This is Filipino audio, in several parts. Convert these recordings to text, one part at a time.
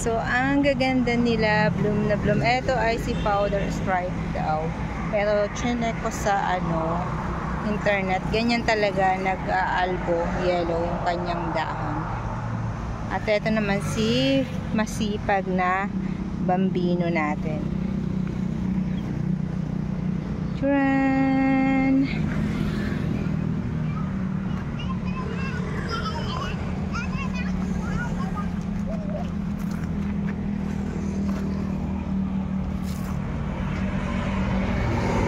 So, ang gaganda nila, bloom na bloom. Ito ay si powder stripe daw. Pero, chinek ko sa internet. Ganyan talaga, nag-aalbo, yellow yung kanyang dahon. At ito naman si masipag na bambino natin. Turan!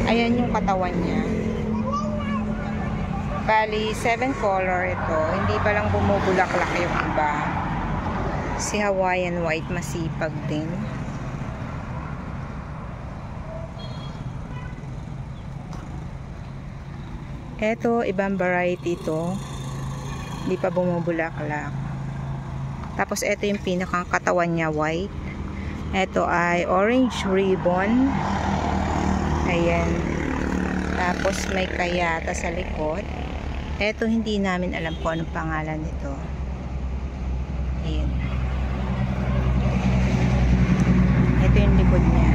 Ayan yung katawan niya. Bali, 7 color ito. Hindi pa lang bumubulaklak yung iba. Si Hawaiian white masipag din. Ito, ibang variety ito. Hindi pa bumubulaklak. Tapos, ito yung pinakang katawan niya, white. Ito ay orange ribbon. Ayan. Tapos, may kayata sa likod. Ito, hindi namin alam kung anong pangalan nito. Ayan. Ito yung likod niya.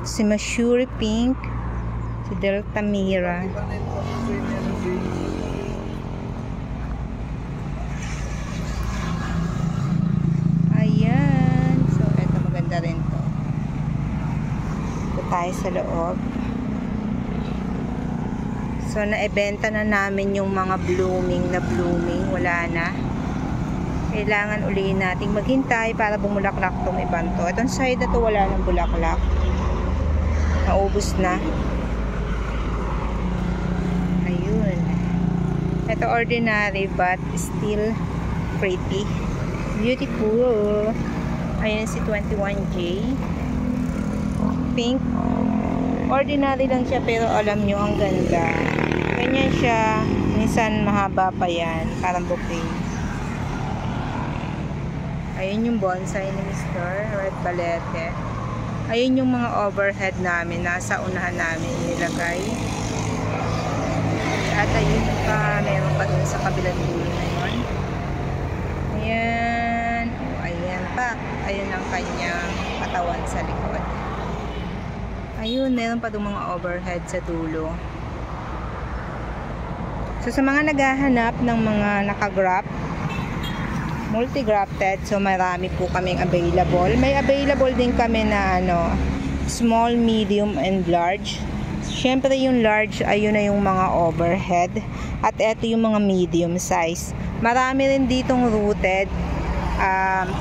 Si Mashuri Pink. Si Delta Mira. Ayan. So, ito maganda rin to. Ito tayo sa loob. So, naibenta na namin yung mga blooming na blooming. Wala na. Kailangan ulihin nating maghintay para bumulaklak itong ibang to. Itong side na to wala nang bulaklak. Naubos na. Ayun. Ito ordinary but still pretty. Beautiful. Ayan si 21J. Pink. Ordinary lang siya pero alam nyo ang ganda. Ganyan siya. Minsan mahaba pa yan. Parang bouquet. Ayun yung bonsai ni Mr. Red Balete. Ayun yung mga overhead namin. Nasa unahan namin nilagay. At ayun pa. Meron pa dun sa kabilang dulo na yun. Ayan. O, ayan pa. Ayun ang kanyang katawan sa likod. Ayun, meron pa dun mga overhead sa dulo. So, sa mga naghahanap ng mga nakagrap, multi-grafted, so marami po kaming available. May available din kami na small, medium, and large. Siyempre yung large, ayun na yung mga overhead. At ito yung mga medium size. Marami rin ditong rooted,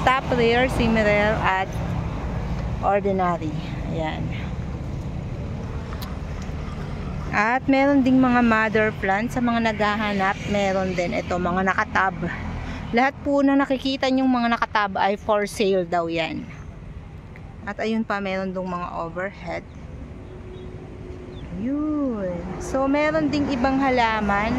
top rare, semi-rare, at ordinary. Ayan. At meron ding mga mother plant sa mga naghahanap. Meron din ito, mga nakatab. Lahat po na nakikita nyong mga nakatab ay for sale daw yan. At ayun pa, meron dong mga overhead. Ayun. So, meron ding ibang halaman.